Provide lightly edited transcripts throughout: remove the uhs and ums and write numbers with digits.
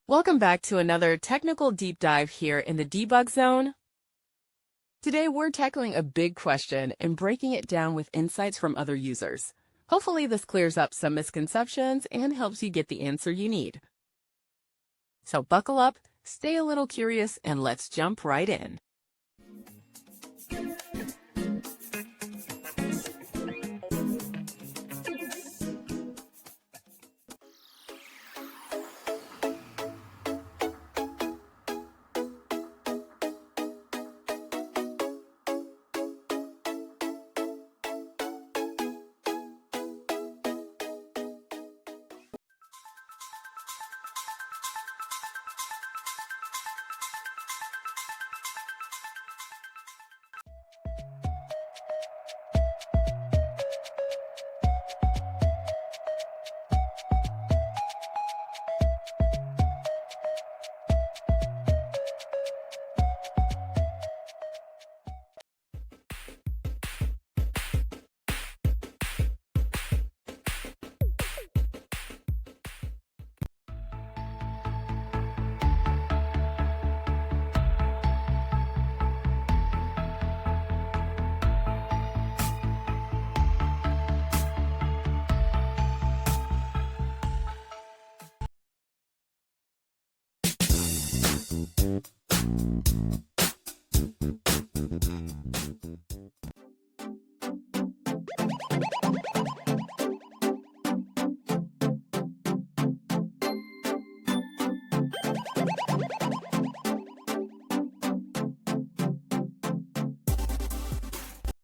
Welcome back to another technical deep dive here in the debug zone. Today we're tackling a big question and breaking it down with insights from other users. Hopefully this clears up some misconceptions and helps you get the answer you need. So buckle up, stay a little curious, and let's jump right in.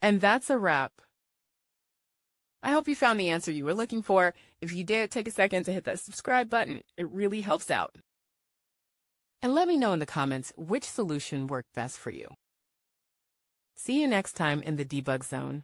And that's a wrap. I hope you found the answer you were looking for. If you did, take a second to hit that subscribe button. It really helps out. And let me know in the comments which solution worked best for you. See you next time in the debug zone.